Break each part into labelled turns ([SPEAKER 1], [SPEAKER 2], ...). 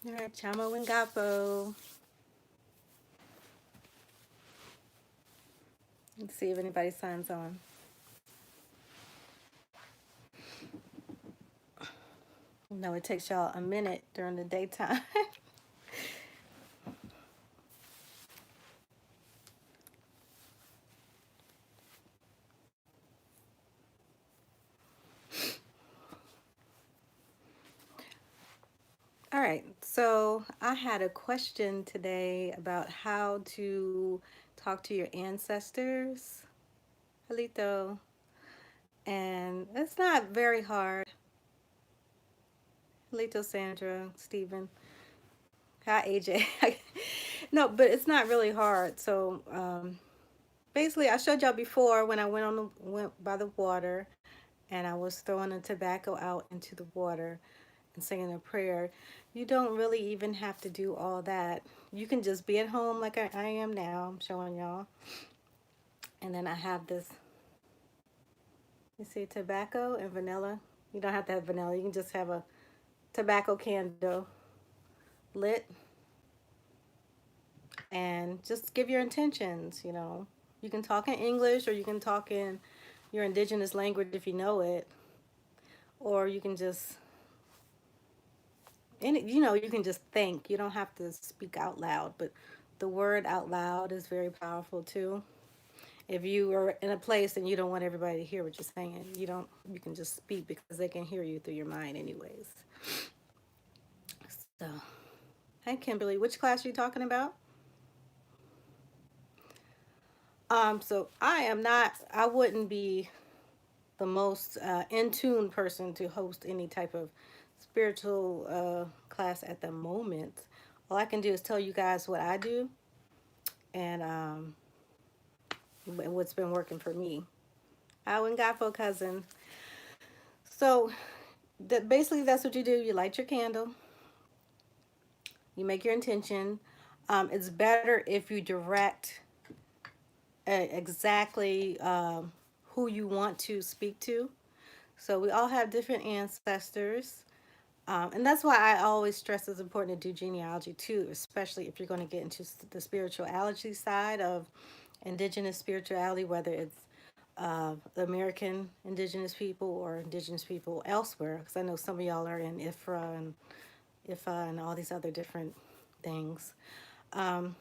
[SPEAKER 1] All right, Chamo and Gapo. Let's see if anybody signs on. No, it takes y'all a minute during the daytime. All right, so I had a question today about how to talk to your ancestors, Halito, and it's not very hard. Halito, Sandra, Stephen, hi AJ. No, but it's not really hard. So basically, I showed y'all before when I went by the water, and I was throwing the tobacco out into the water and saying a prayer. You don't really even have to do all that. You can just be at home like I am now. I'm showing y'all. And then I have this, you see, tobacco and vanilla. You don't have to have vanilla. You can just have a tobacco candle lit and just give your intentions. You can talk in English or you can talk in your indigenous language if you know it. Or you can just, you can just think. You don't have to speak out loud, but the word out loud is very powerful too. If you are in a place and you don't want everybody to hear what you're saying, you can just speak because they can hear you through your mind anyways. So, hey Kimberly, which class are you talking about? So I wouldn't be the most in tune person to host any type of spiritual class at the moment. All I can do is tell you guys what I do and what's been working for me. I went got for cousin. So basically, that's what you do. You light your candle, you make your intention. It's better if you direct exactly who you want to speak to. So we all have different ancestors. And that's why I always stress it's important to do genealogy too, especially if you're going to get into the spirituality side of indigenous spirituality, whether it's the American indigenous people or indigenous people elsewhere. Because I know some of y'all are in IFRA and all these other different things. Um,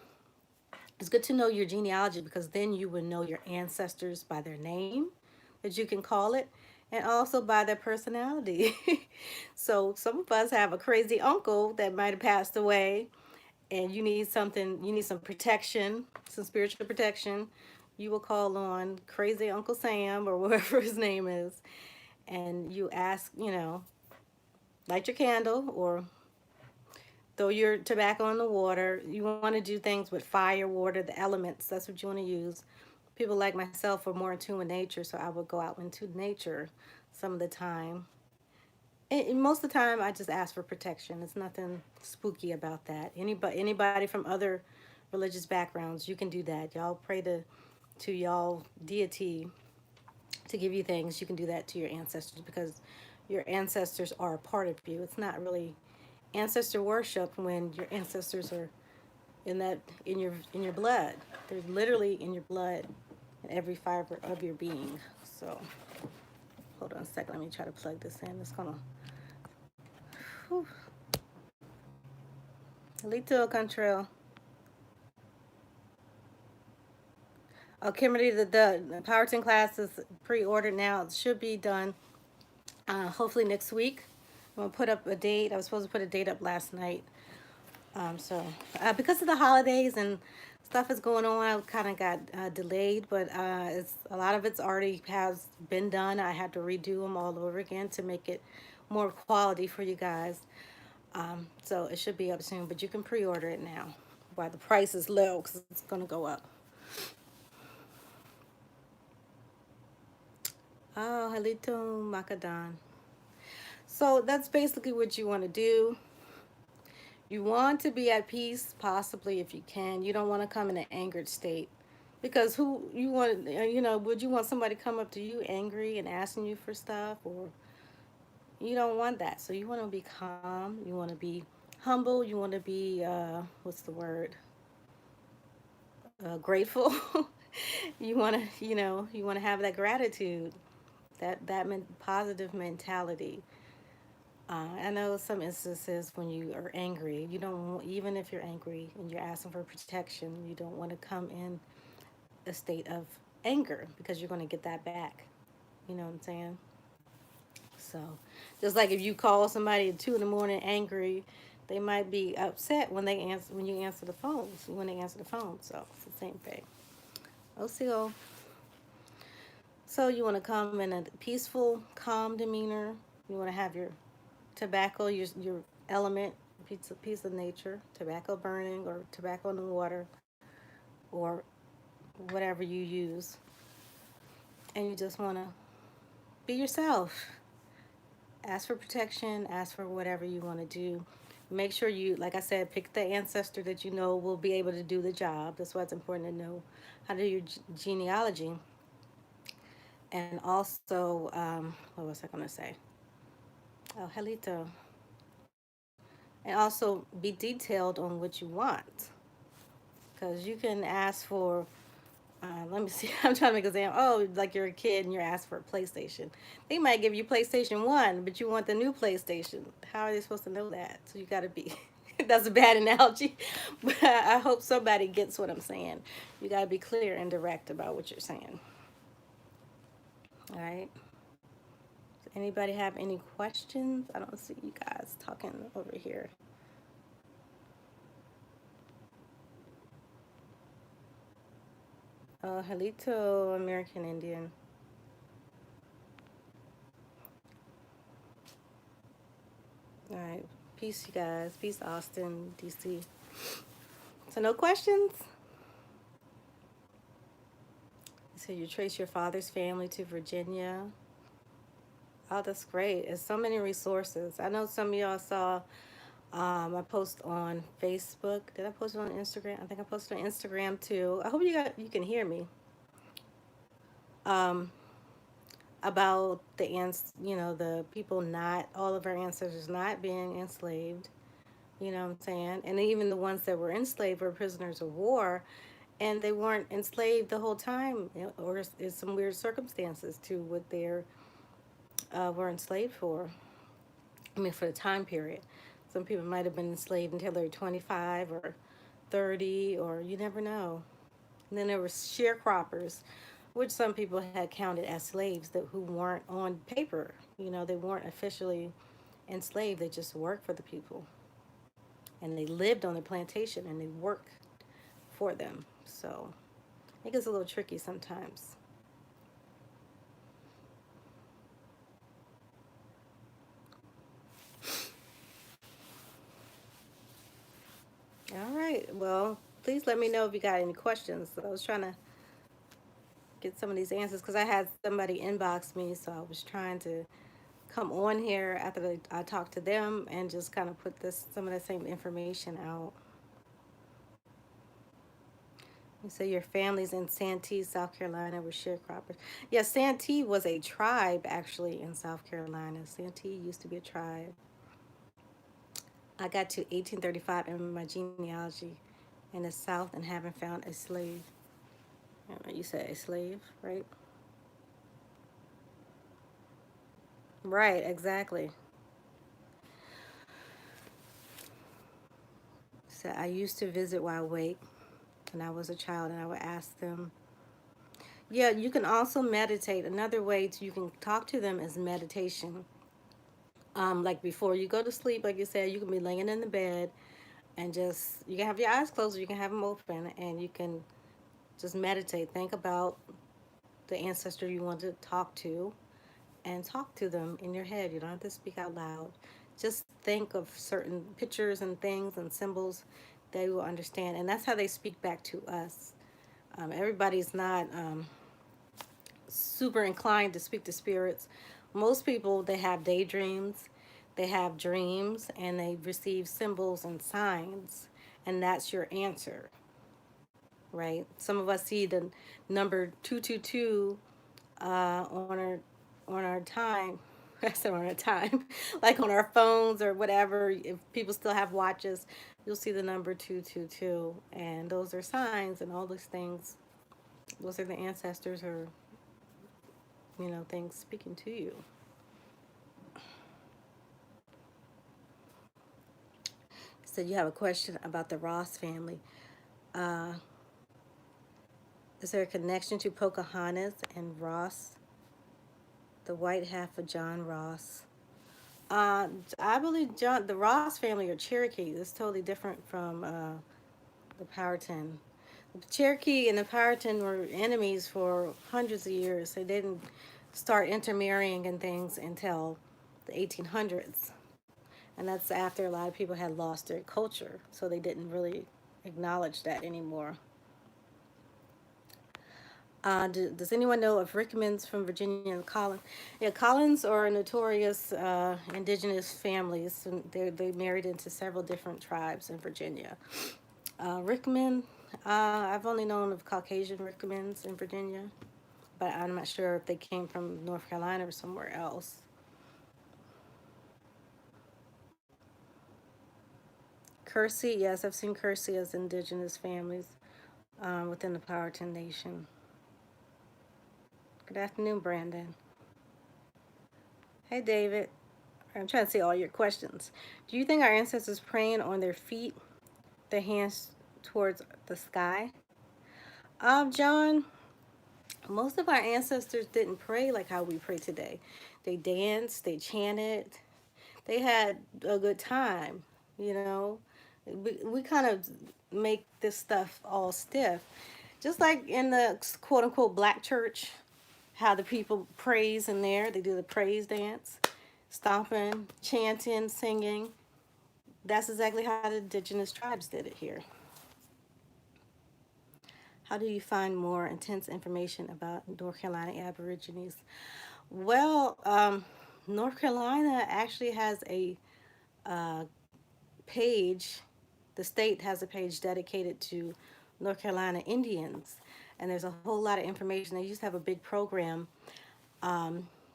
[SPEAKER 1] it's good to know your genealogy because then you would know your ancestors by their name, that you can call it, and also by their personality. So some of us have a crazy uncle that might have passed away, and you need some protection, some spiritual protection. You will call on crazy Uncle Sam or whatever his name is, and you ask, light your candle or throw your tobacco in the water. You want to do things with fire, water, the elements. That's what you want to use. People like myself are more in tune with nature, so I would go out into nature some of the time. And most of the time, I just ask for protection. It's nothing spooky about that. Anybody from other religious backgrounds, you can do that. Y'all pray to y'all deity to give you things. You can do that to your ancestors because your ancestors are a part of you. It's not really ancestor worship when your ancestors are in your blood. They're literally in your blood, in every fiber of your being. So hold on a second. Let me try to plug this in. It's gonna. Whew. Little Control. Oh, Kimberly, the Powerton class is pre-ordered now. It should be done hopefully next week. I'm gonna put up a date. I was supposed to put a date up last night. So because of the holidays and stuff is going on, I kind of got delayed. But it's a lot of it's already has been done. I had to redo them all over again to make it more quality for you guys. So it should be up soon, but you can pre-order it now while the price is low because it's gonna go up. Oh, Halito Makadan. So that's basically what you want to do. You want to be at peace, possibly if you can. You don't want to come in an angered state. Because who you want, would you want somebody to come up to you angry and asking you for stuff? Or you don't want that. So you want to be calm. You want to be humble. You want to be, what's the word? Grateful. You want to, you want to have that gratitude, positive mentality. I know some instances when you are angry, you don't even if you're angry and you're asking for protection, you don't want to come in a state of anger because you're going to get that back. You know what I'm saying? So, just like if you call somebody at 2 in the morning angry, they might be upset when they answer when you answer the phone. When they answer the phone, so it's the same thing. Also, so you want to come in a peaceful, calm demeanor. You want to have your tobacco, your element, piece of nature, tobacco burning or tobacco in the water, or whatever you use, and you just want to be yourself. Ask for protection, ask for whatever you want to do. Make sure you, like I said, pick the ancestor that you know will be able to do the job. That's why it's important to know how to do your genealogy. And also, what was I going to say? Oh, Helito. And also be detailed on what you want. Because you can ask for, let me see, I'm trying to make an example. Oh, like you're a kid and you're asked for a PlayStation. They might give you PlayStation 1, but you want the new PlayStation. How are they supposed to know that? So you got to be, that's a bad analogy, but I hope somebody gets what I'm saying. You got to be clear and direct about what you're saying. All right. Does anybody have any questions? I don't see you guys talking over here. Halito, American Indian. All right. Peace, you guys. Peace, Austin, DC. So, no questions? So, you trace your father's family to Virginia. Oh, that's great. There's so many resources. I know some of y'all saw I post on Facebook. Did I post it on Instagram? I think I posted on Instagram too. I hope you can hear me. Um, about the people, not all of our ancestors not being enslaved. You know what I'm saying? And even the ones that were enslaved were prisoners of war, and they weren't enslaved the whole time, or is some weird circumstances to what they were enslaved for. I mean, for the time period. Some people might have been enslaved until they were 25 or 30, or you never know. And then there were sharecroppers, which some people had counted as slaves who weren't on paper. They weren't officially enslaved. They just worked for the people, and they lived on the plantation and they worked for them. So it gets a little tricky sometimes. All right. Well, please let me know if you got any questions. I was trying to get some of these answers because I had somebody inbox me, so I was trying to come on here after I talked to them and just kind of put some of the same information out. You say your family's in Santee, South Carolina, with sharecroppers. Yeah, Santee was a tribe actually in South Carolina. Santee used to be a tribe. I got to 1835 in my genealogy in the South and haven't found a slave. You said a slave, right? Right, exactly. So I used to visit while awake when I was a child, and I would ask them. Yeah, you can also meditate. Another way you can talk to them is meditation. Like before you go to sleep, like you said, you can be laying in the bed and you can have your eyes closed or you can have them open, and you can just meditate. Think about the ancestor you want to talk to and talk to them in your head. You don't have to speak out loud. Just think of certain pictures and things and symbols they will understand. And that's how they speak back to us. Everybody's not super inclined to speak to spirits. Most people, they have daydreams, they have dreams, and they receive symbols and signs. And that's your answer, right? Some of us see the number 222 on our time. That's around a time, like on our phones or whatever. If people still have watches, you'll see the number 222, and those are signs and all those things. Those are the ancestors or things speaking to you. So you have a question about the Ross family. Uh, is there a connection to Pocahontas and Ross, the white half of John Ross? I believe the Ross family are Cherokee. It's totally different from the Powhatan. The Cherokee and the Powhatan were enemies for hundreds of years. They didn't start intermarrying and things until the 1800s. And that's after a lot of people had lost their culture. So they didn't really acknowledge that anymore. Does anyone know of Rickmans from Virginia and Collins? Yeah, Collins are notorious indigenous families. And they married into several different tribes in Virginia. Rickman, I've only known of Caucasian Rickmans in Virginia, but I'm not sure if they came from North Carolina or somewhere else. Kersey, yes, I've seen Kersey as indigenous families within the Powhatan Nation. Good afternoon, Brandon. Hey, David. I'm trying to see all your questions. Do you think our ancestors praying on their feet, their hands towards the sky? John, most of our ancestors didn't pray like how we pray today. They danced, they chanted, they had a good time, you know. We kind of make this stuff all stiff. Just like in the quote unquote black church, how the people praise in there, they do the praise dance, stomping, chanting, singing. That's exactly how the indigenous tribes did it here. How do you find more intense information about North Carolina Aborigines? Well, North Carolina actually has a uh, page. The state has a page dedicated to North Carolina Indians, and there's a whole lot of information. They used to have a big program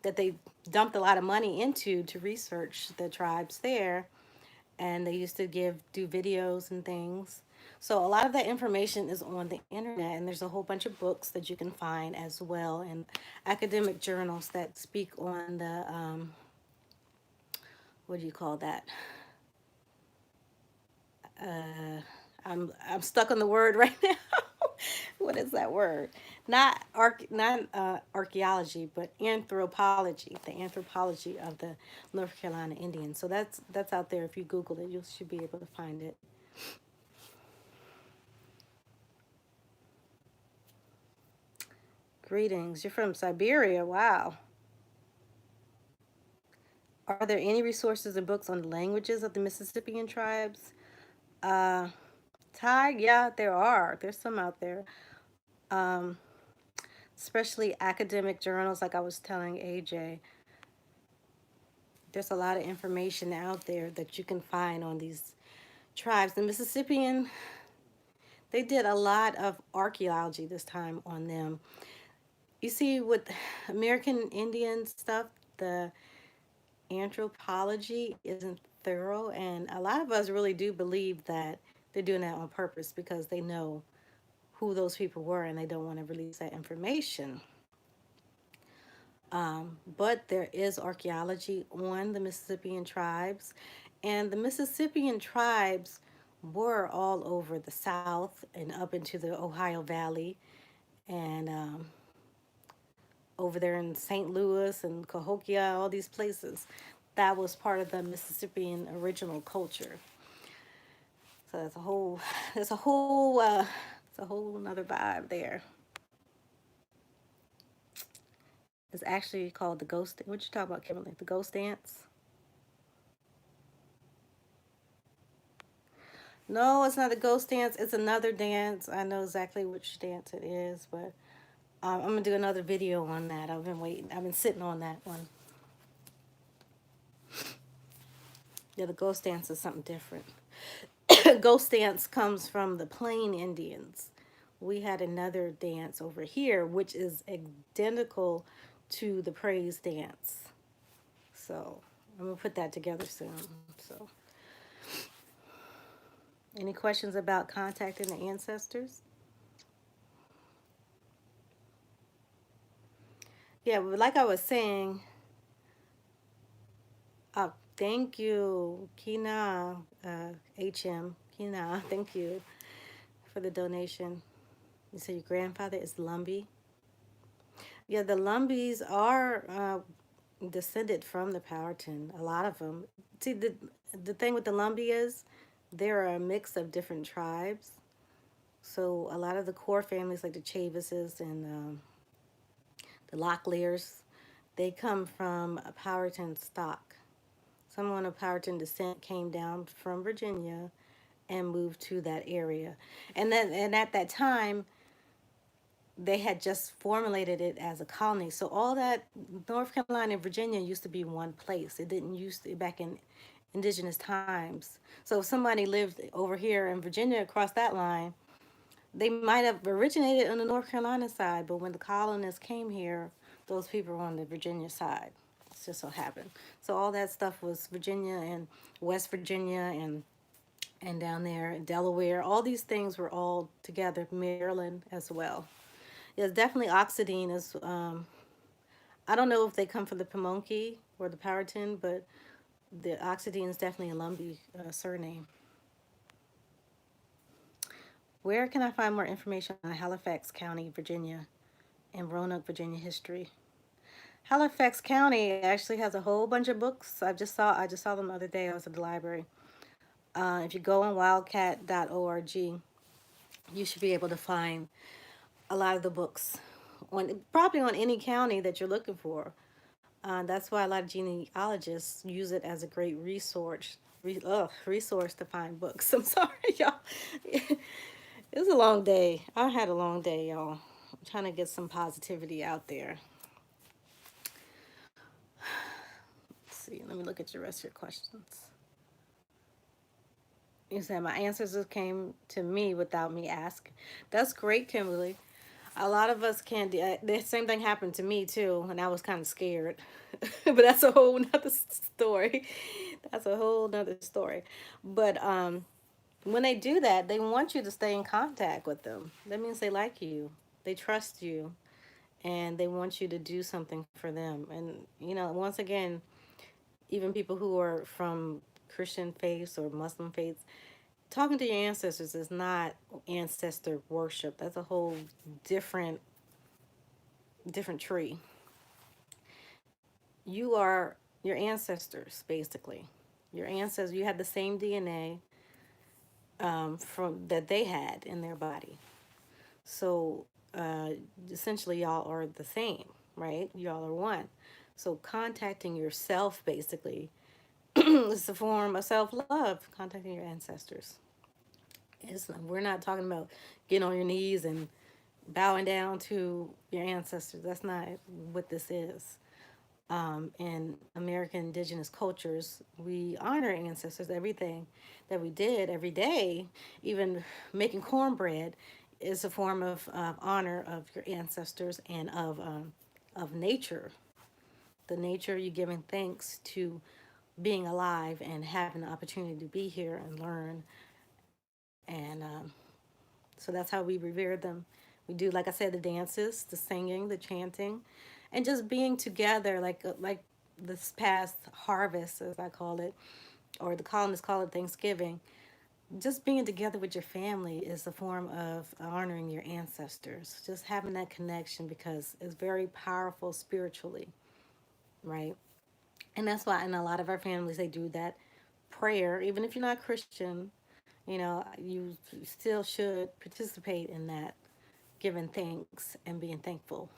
[SPEAKER 1] that they dumped a lot of money into to research the tribes there, and they used to do videos and things. So a lot of that information is on the internet, and there's a whole bunch of books that you can find as well, and academic journals that speak on the what do you call that? I'm stuck on the word right now. What is that word? Not archaeology, but anthropology. The anthropology of the North Carolina Indians. So that's out there. If you Google it, you should be able to find it. Greetings. You're from Siberia. Wow. Are there any resources and books on the languages of the Mississippian tribes? Uh, Thai, yeah, there are. There's some out there. Um, Especially academic journals, like I was telling AJ. There's a lot of information out there that you can find on these tribes. The Mississippian, they did a lot of archaeology this time on them. You see, with American Indian stuff, the anthropology isn't thorough, and a lot of us really do believe that they're doing that on purpose because they know who those people were and they don't want to release that information. But there is archaeology on the Mississippian tribes, and the Mississippian tribes were all over the South and up into the Ohio Valley, and over there in St. Louis and Cahokia, all these places. That was part of the Mississippian original culture. So there's a whole another vibe there. It's actually called the ghost. What you talking about, Kimberly? The ghost dance? No, it's not a ghost dance. It's another dance. I know exactly which dance it is, but I'm gonna do another video on that. I've been waiting. I've been sitting on that one. Yeah, the ghost dance is something different. Ghost dance comes from the Plain Indians. We had another dance over here, which is identical to the praise dance. So I'm gonna put that together soon. So, any questions about contacting the ancestors? Yeah, but like I was saying, thank you, Kina, HM, Kina. Thank you for the donation. You said your grandfather is Lumbee. Yeah, the Lumbees are descended from the Powhatan. A lot of them. See, the thing with the Lumbee is they're a mix of different tribes. So a lot of the core families, like the Chavises and the Locklears, they come from a Powhatan stock. Someone of Powhatan descent came down from Virginia and moved to that area, and at that time they had just formulated it as a colony. So all that North Carolina and Virginia used to be one place. It didn't used to back in indigenous times. So if somebody lived over here in Virginia across that line, they might have originated on the North Carolina side, but when the colonists came here, those people were on the Virginia side. It's just so happened. So all that stuff was Virginia and West Virginia and down there Delaware. All these things were all together. Maryland as well. Yes, definitely Oxidine is. I don't know if they come from the Pamunkey or the Powhatan, but the Oxidine is definitely a Lumbee surname. Where can I find more information on Halifax County, Virginia, and Roanoke, Virginia history? Halifax County actually has a whole bunch of books. I just saw them the other day. I was at the library. If you go on wildcat.org, you should be able to find a lot of the books on probably on any county that you're looking for. That's why a lot of genealogists use it as a great resource to find books. I'm sorry, y'all. It was a long day. I had a long day, y'all. I'm trying to get some positivity out there. Let's see. Let me look at the rest of your questions. You said my answers just came to me without me asking. That's great, Kimberly. A lot of us can't do the same thing happened to me too, and I was kind of scared. But that's a whole nother story. That's a whole nother story. But when they do that, they want you to stay in contact with them. That means they like you, they trust you, and they want you to do something for them. And once again, even people who are from Christian faiths or Muslim faiths, talking to your ancestors is not ancestor worship. That's a whole different tree. You are your ancestors, basically. Your ancestors, you had the same DNA from that they had in their body. So uh, essentially, y'all are the same, right? Y'all are one. So contacting yourself, basically, is a form of self-love. Contacting your ancestors. We're not talking about getting on your knees and bowing down to your ancestors. That's not what this is. In American indigenous cultures, we honor ancestors. Everything that we did every day, even making cornbread, is a form of honor of your ancestors and of nature. The nature, you giving thanks to being alive and having the opportunity to be here and learn. And so that's how we revere them. We do, like I said, the dances, the singing, the chanting, and just being together, like this past harvest, as I call it, or the colonists call it Thanksgiving. Just being together with your family is a form of honoring your ancestors. Just having that connection because it's very powerful spiritually, right? And that's why in a lot of our families they do that prayer, even if you're not Christian. You still should participate in that, giving thanks and being thankful.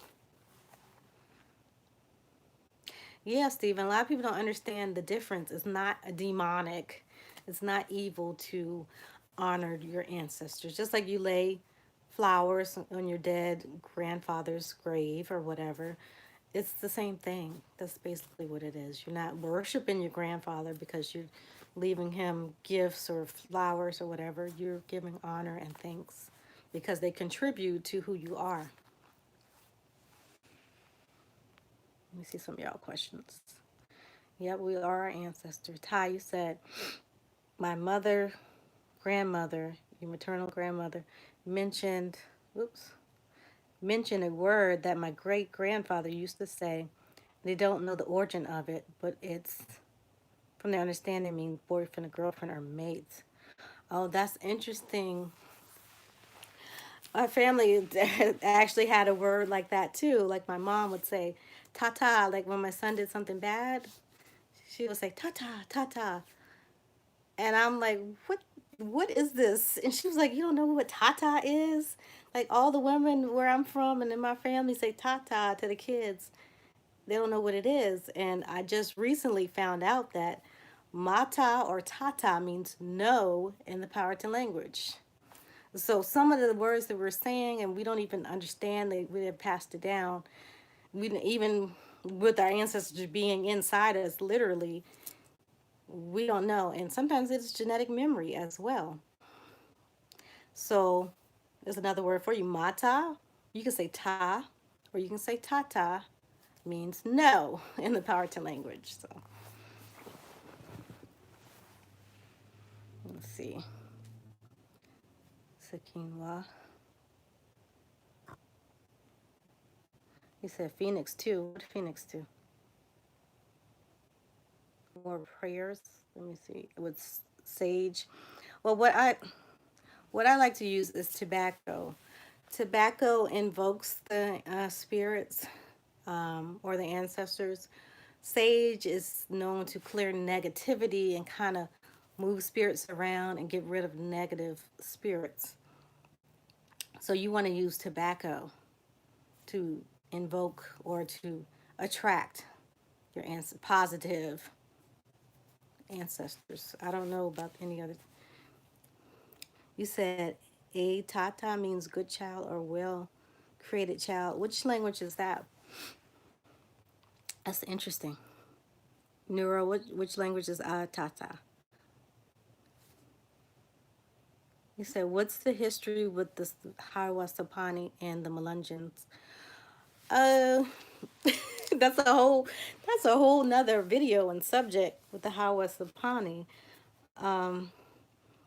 [SPEAKER 1] Yeah, Stephen, a lot of people don't understand the difference. It's not a demonic, it's not evil to honor your ancestors. Just like you lay flowers on your dead grandfather's grave or whatever, it's the same thing. That's basically what it is. You're not worshiping your grandfather because you're leaving him gifts or flowers or whatever. You're giving honor and thanks because they contribute to who you are. Let me see some of y'all questions. Yep, we are our ancestors. Ty, you said my mother, grandmother, your maternal grandmother, mentioned, whoops, mentioned a word that my great grandfather used to say. They don't know the origin of it, but it's, from their understanding, means boyfriend or girlfriend or mates. Oh, that's interesting. My family actually had a word like that too. Like my mom would say, ta ta, like when my son did something bad, she would say, ta ta, ta ta. And I'm like, what is this? And she was like, you don't know what tata is? Like all the women where I'm from and in my family say tata to the kids. They don't know what it is. And I just recently found out that mata or tata means no in the Powhatan language. So some of the words that we're saying and we don't even understand, we have passed it down. We didn't even with our ancestors being inside us, literally, we don't know. And sometimes it's genetic memory as well. So there's another word for you, mata. You can say ta, or you can say tata, means no in the Powhatan language. So let's see. Sakinwa. He said Phoenix too. What Phoenix too? More prayers. Let me see. With sage. Well, what I like to use is tobacco. Tobacco invokes the spirits or the ancestors. Sage is known to clear negativity and kind of move spirits around and get rid of negative spirits. So you want to use tobacco to invoke or to attract your positive ancestors. I don't know about any other. You said a tata means good child or well created child. Which language is that? That's interesting. Neuro, which language is tata? You said, what's the history with the Harawasapani and the Melungeons? Uh, that's a whole nother video and subject with the Harawasapani. Um,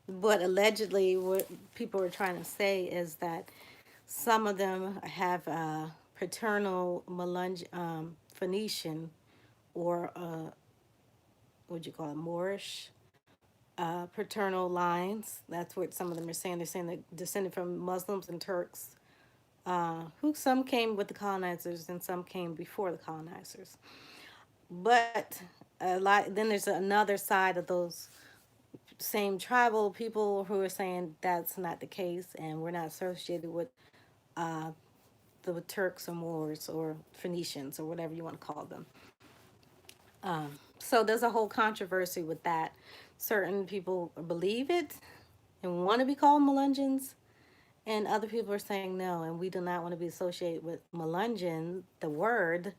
[SPEAKER 1] but allegedly, what people are trying to say is that some of them have paternal Phoenician or what do you call it, Moorish paternal lines. That's what some of them are saying. They're saying they're descended from Muslims and Turks, who some came with the colonizers and some came before the colonizers. But a lot, then there's another side of those same tribal people who are saying that's not the case and we're not associated with uh, the Turks or Moors or Phoenicians or whatever you want to call them. So there's a whole controversy with that. Certain people believe it and want to be called Melungeons, and other people are saying no, and we do not want to be associated with Melungeon, the word.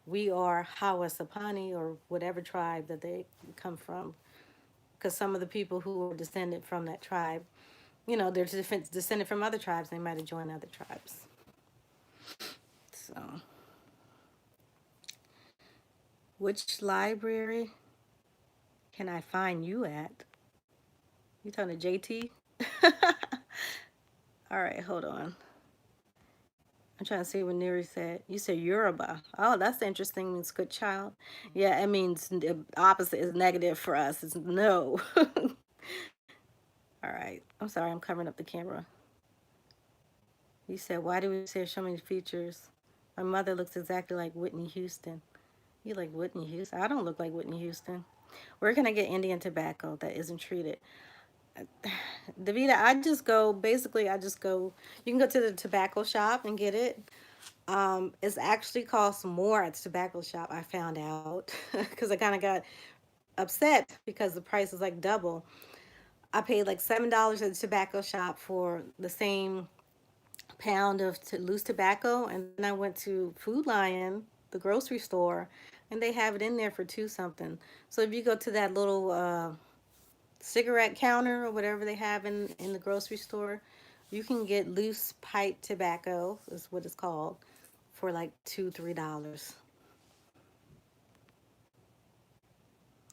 [SPEAKER 1] We are Hawasapani or whatever tribe that they come from. Because some of the people who are descended from that tribe, you know, they're descended from other tribes. They might have joined other tribes. So, which library can I find you at? You talking to JT? All right, hold on. I'm trying to see what Neri said. You said Yoruba. Oh, that's interesting. It means good child. Yeah, it means the opposite is negative for us. It's no. All right. I'm sorry. I'm covering up the camera. You said, why do we say so many features? My mother looks exactly like Whitney Houston. You like Whitney Houston? I don't look like Whitney Houston. Where can I get Indian tobacco that isn't treated? Davita, I just go, you can go to the tobacco shop and get it. It's actually costs more at the tobacco shop, I found out, because I kind of got upset because the price is like double. I paid like $7 at the tobacco shop for the same pound of loose tobacco, and then I went to Food Lion, the grocery store, and they have it in there for two something. So if you go to that little cigarette counter or whatever they have in the grocery store, you can get loose pipe tobacco, is what it's called, for like $2, $3.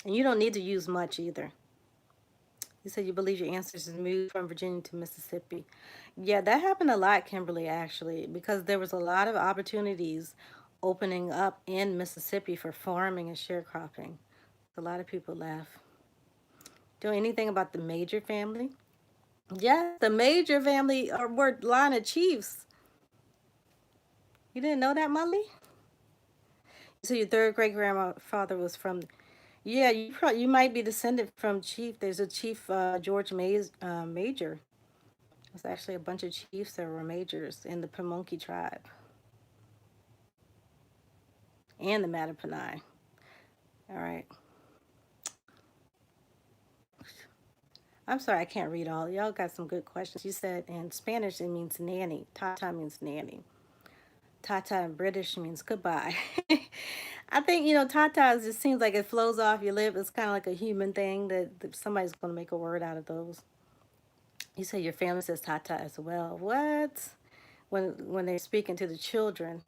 [SPEAKER 1] And you don't need to use much either. You said you believe your ancestors moved from Virginia to Mississippi. Yeah, that happened a lot, Kimberly, actually, because there was a lot of opportunities opening up in Mississippi for farming and sharecropping. A lot of people left. Do anything about the Major family? Yes, the Major family were line of chiefs. You didn't know that, Molly? So your third great grandfather was from. Yeah, you might be descended from Chief. There's a Chief George Major. There's actually a bunch of chiefs that were majors in the Pamunkey tribe and the Mattaponi. All right. I'm sorry, I can't read all. Y'all got some good questions. You said in Spanish it means nanny. Tata means nanny. Tata in British means goodbye. I think, tata just seems like it flows off your lip. It's kind of like a human thing that somebody's going to make a word out of those. You say your family says tata as well. What? When they're speaking to the children.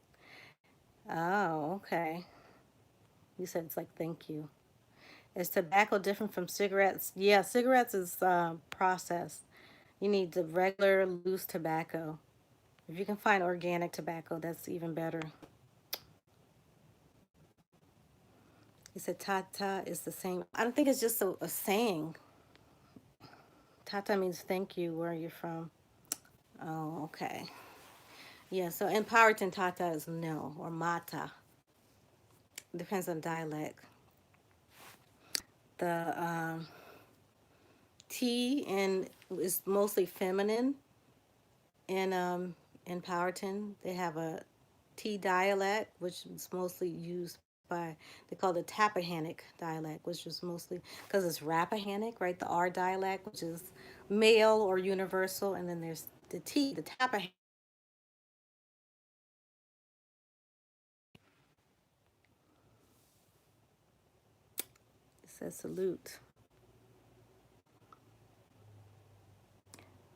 [SPEAKER 1] Oh, okay. You said it's like thank you. Is tobacco different from cigarettes? Yeah, cigarettes is processed. You need the regular loose tobacco. If you can find organic tobacco, that's even better. He said tata is the same. I don't think it's just a saying. Tata means thank you where you're from. Oh, okay. Yeah, so in Powhatan, tata is no or mata. Depends on dialect. The T and is mostly feminine in Powhatan. They have a T dialect, which is mostly used by, they call it Tappahannock dialect, which is mostly because it's Rappahannock, right? The R dialect, which is male or universal, and then there's the T, the Tappahannock. It says salute.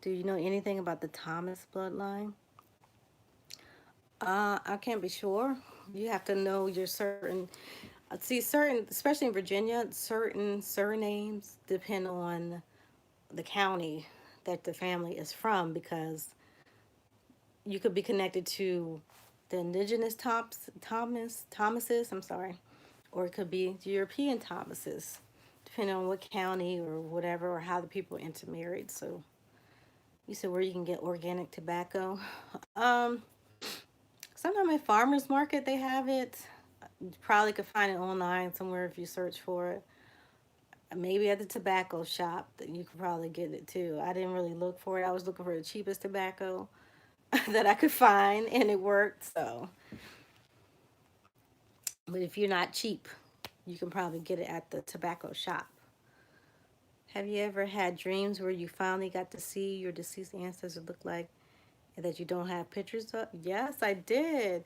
[SPEAKER 1] Do you know anything about the Thomas bloodline? I can't be sure. You have to know your certain. See, certain, especially in Virginia, certain surnames depend on the county that the family is from because you could be connected to the indigenous Thomases, I'm sorry, or it could be European Thomases, depending on what county or whatever, or how the people intermarried. So you said where you can get organic tobacco. Um, Sometimes at farmers market they have it. You probably could find it online somewhere if you search for it. Maybe at the tobacco shop that you could probably get it too. I didn't really look for it. I was looking for the cheapest tobacco that I could find, and it worked. So, but if you're not cheap, you can probably get it at the tobacco shop. Have you ever had dreams where you finally got to see your deceased ancestors look like and that you don't have pictures of? Yes, I did.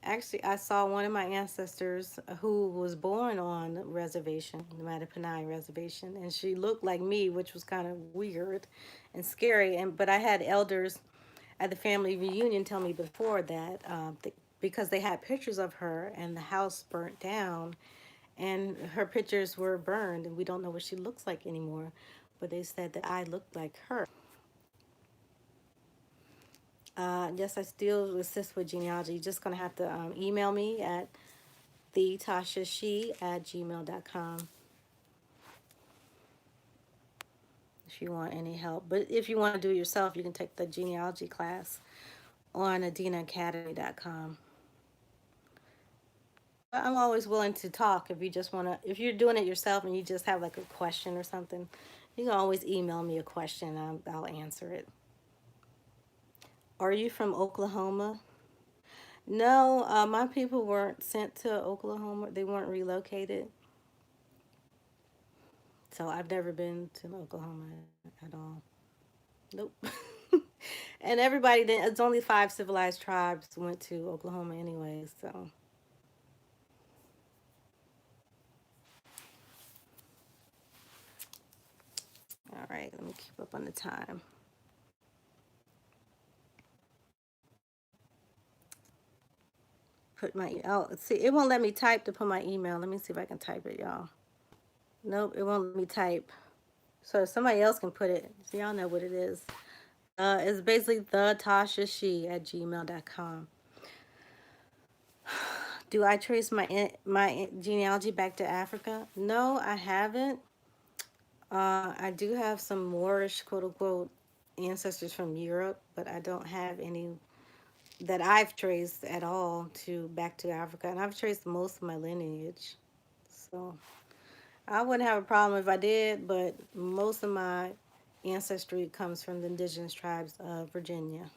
[SPEAKER 1] Actually, I saw one of my ancestors who was born on the reservation, the Mattaponi reservation, and she looked like me, which was kind of weird and scary. And but I had elders at the family reunion tell me before that because they had pictures of her and the house burnt down, and her pictures were burned, and we don't know what she looks like anymore. But they said that I looked like her. Yes, I still assist with genealogy. You're just going to have to email me at theTashaXi@gmail.com if you want any help. But if you want to do it yourself, you can take the genealogy class on adinaacademy.com. I'm always willing to talk if you just want to, if you're doing it yourself and you just have like a question or something, you can always email me a question and I'll answer it. Are you from Oklahoma? No, my people weren't sent to Oklahoma. They weren't relocated. So I've never been to Oklahoma at all. Nope. And everybody did. It's only 5 civilized tribes went to Oklahoma anyway. So all right, let me keep up on the time. Put my oh, let's see. It won't let me type to put my email. Let me see if I can type it, y'all. Nope, it won't let me type. So somebody else can put it. So y'all know what it is. It's basically theTashaXi at gmail.com. Do I trace my genealogy back to Africa? No, I haven't. I do have some Moorish, quote unquote, ancestors from Europe, but I don't have any that I've traced at all to back to Africa, and I've traced most of my lineage. So I wouldn't have a problem if I did, but most of my ancestry comes from the indigenous tribes of Virginia.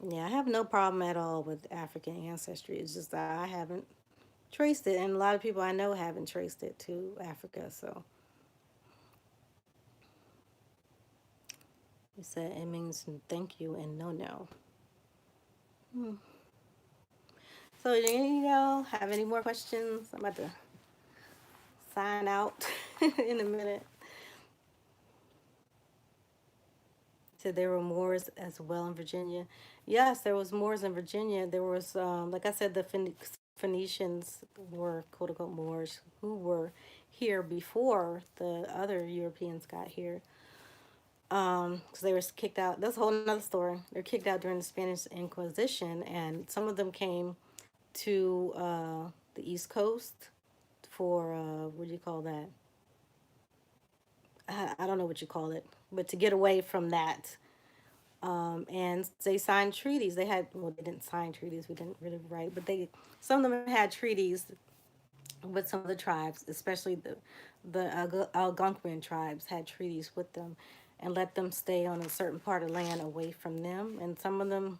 [SPEAKER 1] Yeah, I have no problem at all with African ancestry. It's just that I haven't traced it, and a lot of people I know haven't traced it to Africa. So he said it means thank you and no no. Hmm. So do you know have any more questions? I'm about to sign out in a minute. Said there were Moors as well in Virginia. Yes, there was Moors in Virginia. There was, like I said, the Phoenicians were quote unquote Moors who were here before the other Europeans got here. Because they were kicked out. That's a whole nother story. They're kicked out during the Spanish Inquisition, and some of them came to the East Coast for what do you call that? I don't know what you call it, but to get away from that. And they signed treaties. They had, well, they didn't sign treaties. We didn't really write, but they, some of them had treaties with some of the tribes, especially the Algonquian tribes had treaties with them, and let them stay on a certain part of land away from them. And some of them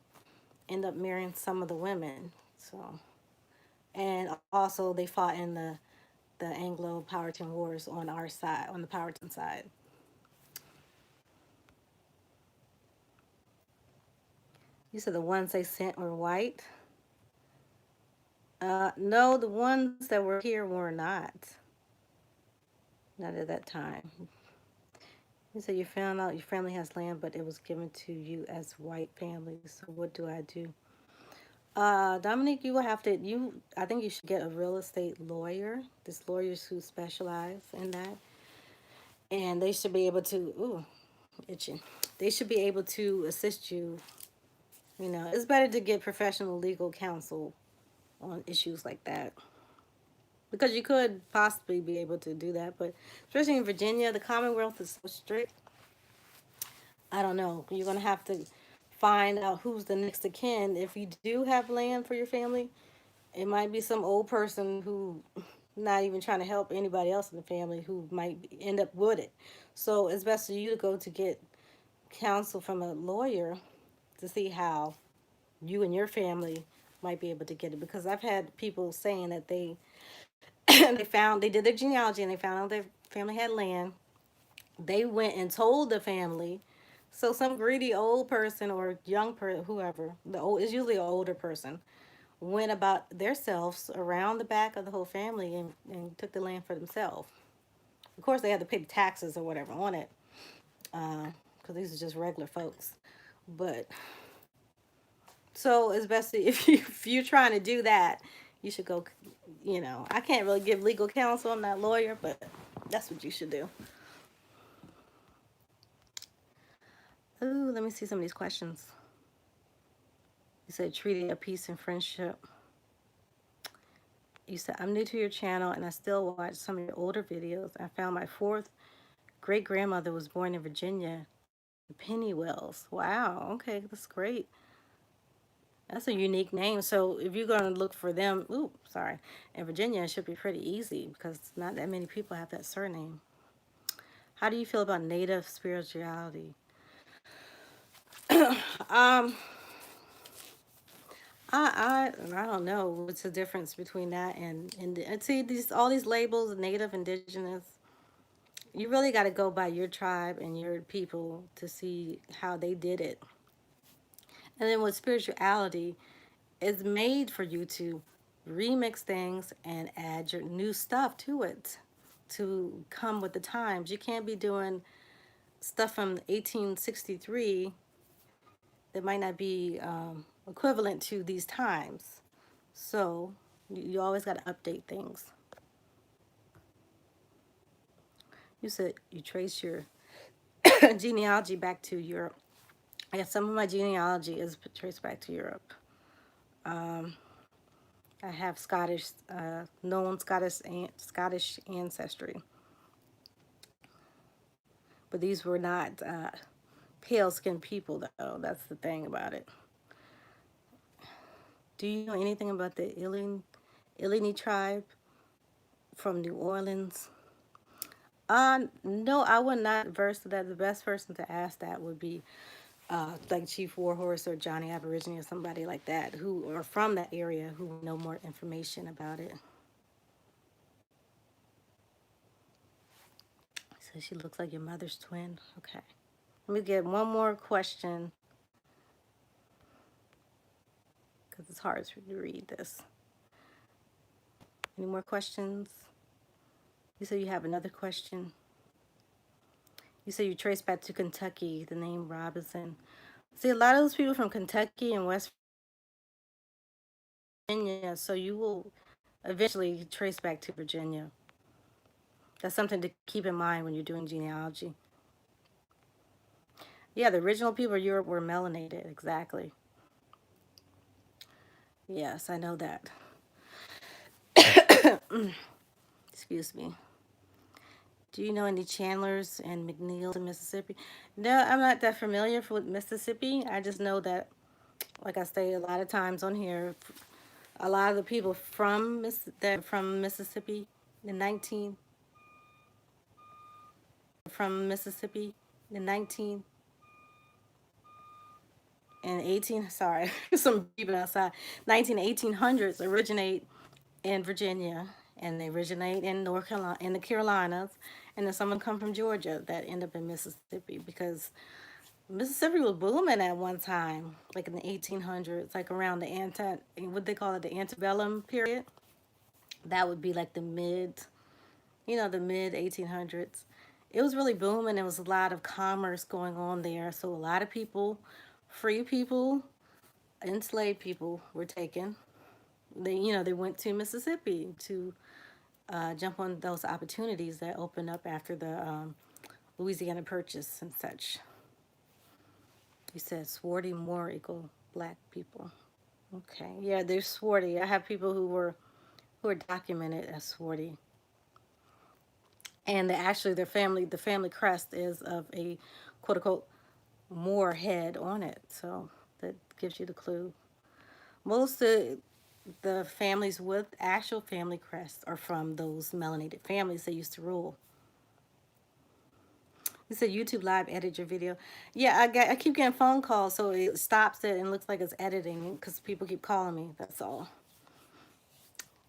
[SPEAKER 1] end up marrying some of the women. So, and also they fought in the Anglo Powhatan Wars on our side, on the Powhatan side. You said the ones they sent were white. No, the ones that were here were not. Not at that time. You said you found out your family has land, but it was given to you as white family. So what do I do? Dominique, you will have to. I think you should get a real estate lawyer. There's lawyers who specialize in that, and they should be able to. Ooh, itching. They should be able to assist you. You know, it's better to get professional legal counsel on issues like that. Because you could possibly be able to do that, but especially in Virginia, the Commonwealth is so strict. I don't know. You're gonna have to find out who's the next of kin. If you do have land for your family, it might be some old person who not even trying to help anybody else in the family who might end up with it. So it's best for you to go to get counsel from a lawyer to see how you and your family might be able to get it. Because I've had people saying that they did their genealogy and they found out their family had land. They went and told the family. So some greedy old person or young person, whoever, the old is usually an older person, went about themselves around the back of the whole family and took the land for themselves. Of course, they had to pay the taxes or whatever on it, because these are just regular folks. But so it's best if you're trying to do that, you should go. You know, I can't really give legal counsel. I'm not a lawyer, but that's what you should do. Ooh, let me see some of these questions. You said treaty of peace and friendship. You said, I'm new to your channel and I still watch some of your older videos. I found my fourth great grandmother was born in Virginia, the Penny Wells. Wow, okay, that's great. That's a unique name. So if you're going to look for them, ooh, sorry, in Virginia, it should be pretty easy because not that many people have that surname. How do you feel about native spirituality? Um, I don't know what's the difference between that and see these all these labels, native, indigenous. You really got to go by your tribe and your people to see how they did it. And then with spirituality, it's made for you to remix things and add your new stuff to it to come with the times. You can't be doing stuff from 1863 that might not be equivalent to these times. So you always got to update things. You said you trace your genealogy back to Europe. I guess some of my genealogy is traced back to Europe. Um, I have Scottish, known Scottish ancestry, but these were not pale skinned people, though. That's the thing about it. Do you know anything about the Illini tribe from New Orleans? No, I would not verse that. The best person to ask that would be like Chief Warhorse or Johnny Aborigine or somebody like that who are from that area who know more information about it. So she looks like your mother's twin. Okay. Let me get one more question because it's hard for you to read this. Any more questions? You said you have another question. You said you trace back to Kentucky, the name Robinson. See, a lot of those people from Kentucky and West Virginia, so you will eventually trace back to Virginia. That's something to keep in mind when you're doing genealogy. Yeah, the original people of Europe were melanated, exactly. Yes, I know that. Excuse me. Do you know any Chandlers and McNeils in Mississippi? No, I'm not that familiar with Mississippi. I just know that, like I say a lot of times on here, a lot of the people from Mississippi in 19 from Mississippi in 19 and 18, sorry, some people outside, 1800s originate in Virginia, and they originate in North Carolina, in the Carolinas, and then some of them come from Georgia that end up in Mississippi because Mississippi was booming at one time, like in the 1800s, like around the what they call it, the antebellum period. That would be like the mid 1800s. It was really booming. There was a lot of commerce going on there. So a lot of people, free people, enslaved people were taken. They went to Mississippi to jump on those opportunities that opened up after the Louisiana Purchase and such. You said swarthy more equal black people. Okay, yeah, they're swarthy. I have people who are documented as swarthy, and actually the family crest is of a quote unquote Moor head on it. So that gives you the clue. Most of the families with actual family crests are from those melanated families that used to rule. You said YouTube Live edit your video. Yeah, I keep getting phone calls, so it stops it and looks like it's editing because people keep calling me. That's all.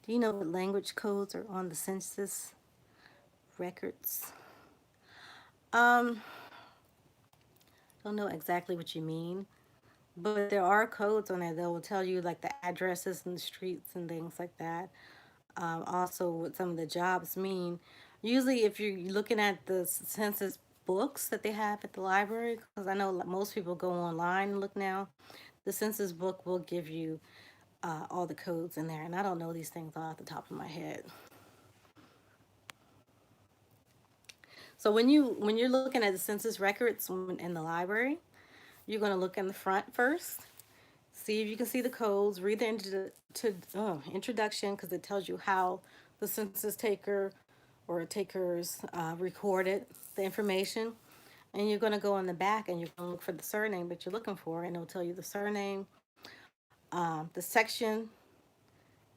[SPEAKER 1] Do you know what language codes are on the census records? Um, don't know exactly what you mean, but there are codes on there that will tell you like the addresses and the streets and things like that. Also, what some of the jobs mean. Usually, if you're looking at the census books that they have at the library, because I know most people go online and look now, the census book will give you all the codes in there. And I don't know these things off the top of my head. So when you're looking at the census records in the library, you're going to look in the front first. See if you can see the codes. Read the introduction because it tells you how the census taker or takers recorded the information. And you're going to go in the back and you're going to look for the surname that you're looking for, and it'll tell you the surname, the section,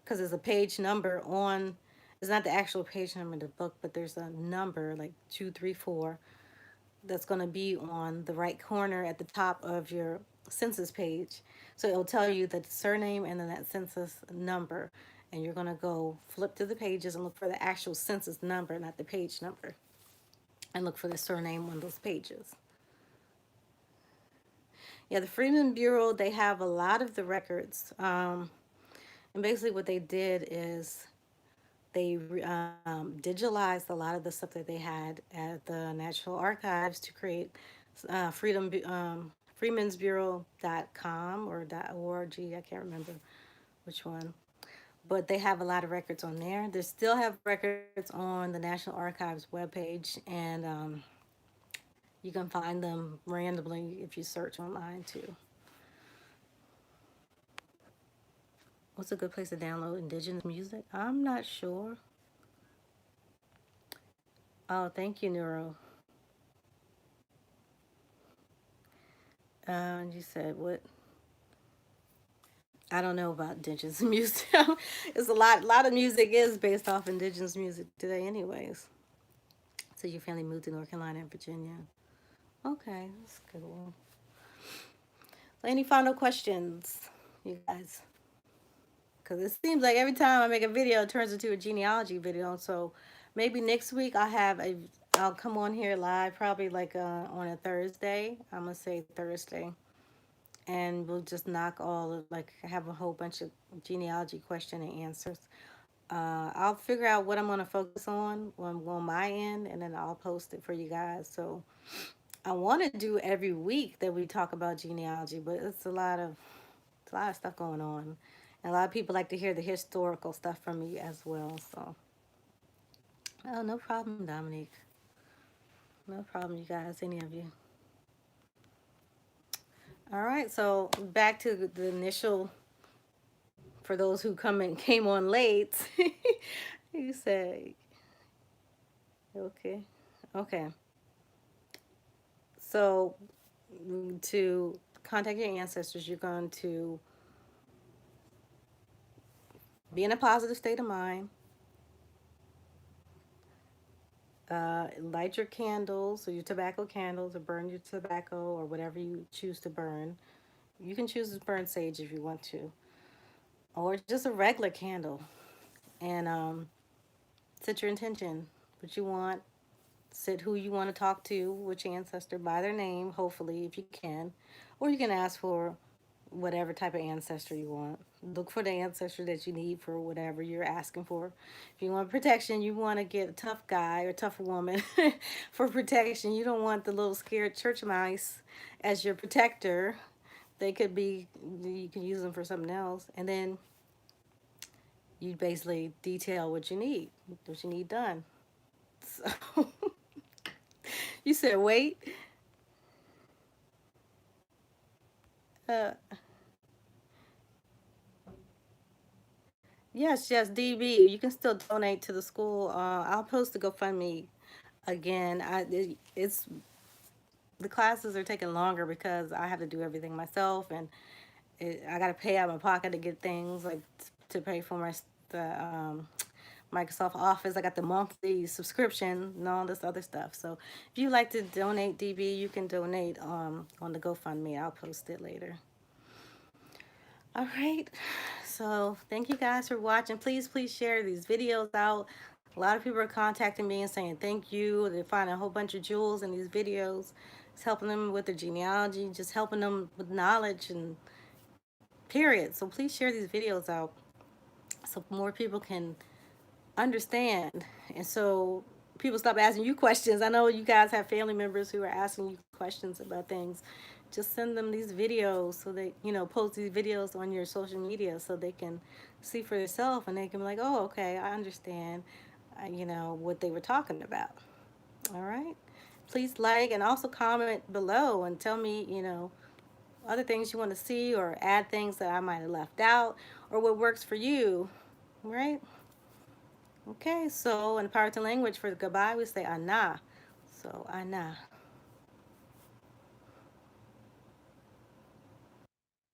[SPEAKER 1] because there's a page number on. It's not the actual page number of the book, but there's a number like 234 that's going to be on the right corner at the top of your census page. So it'll tell you the surname and then that census number. And you're going to go flip to the pages and look for the actual census number, not the page number. And look for the surname on those pages. Yeah, the Freedmen Bureau, they have a lot of the records. And basically what they did is they digitalized a lot of the stuff that they had at the National Archives to create freedmensbureau.com or .org. I can't remember which one. but they have a lot of records on there. They still have records on the National Archives webpage, and you can find them randomly if you search online too. What's a good place to download indigenous music? I'm not sure. Oh, thank you, Neuro. You said what? I don't know about indigenous music. It's a lot of music is based off indigenous music today, anyways. So your family moved to North Carolina and Virginia. Okay, that's a good one. Any final questions, you guys? Because it seems like every time I make a video, it turns into a genealogy video. So maybe next week I'll come on here live, probably like on a Thursday. I'm gonna say Thursday, and we'll just knock all of like have a whole bunch of genealogy question and answers. I'll figure out what I'm gonna focus on my end, and then I'll post it for you guys. So I want to do every week that we talk about genealogy, but it's a lot of stuff going on. And a lot of people like to hear the historical stuff from me as well. So, oh, no problem, Dominique. No problem, you guys, any of you. All right, so back to the initial, for those who came on late. You say, okay, okay. So to contact your ancestors, you're going to be in a positive state of mind. Light your candles or your tobacco candles, or burn your tobacco or whatever you choose to burn. You can choose to burn sage if you want to, or just a regular candle. And set your intention, what you want, set who you want to talk to, which ancestor by their name, hopefully, if you can. Or you can ask for whatever type of ancestor you want. Look for the ancestor that you need for whatever you're asking for. If you want protection, you want to get a tough guy or tough woman for protection. You don't want the little scared church mice as your protector. They could be, you can use them for something else. And then you basically detail what you need done. So you said wait. Uh, yes, DB. You can still donate to the school. I'll post the GoFundMe again. It's the classes are taking longer because I have to do everything myself, and I got to pay out of my pocket to get things like to pay for the Microsoft Office. I got the monthly subscription and all this other stuff. So if you like to donate, DB, you can donate on the GoFundMe. I'll post it later. All right. So thank you guys for watching. Please share these videos out. A lot of people are contacting me and saying thank you. They're finding a whole bunch of jewels in these videos. It's helping them with their genealogy, just helping them with knowledge and period. So please share these videos out so more people can understand. And so people stop asking you questions. I know you guys have family members who are asking you questions about things. Just send them these videos so they, post these videos on your social media so they can see for themselves and they can be like, oh, okay, I understand, what they were talking about. All right. Please like and also comment below and tell me, other things you want to see or add things that I might have left out or what works for you. Right? Okay, so in Powhatan language for goodbye, we say ana. So ana.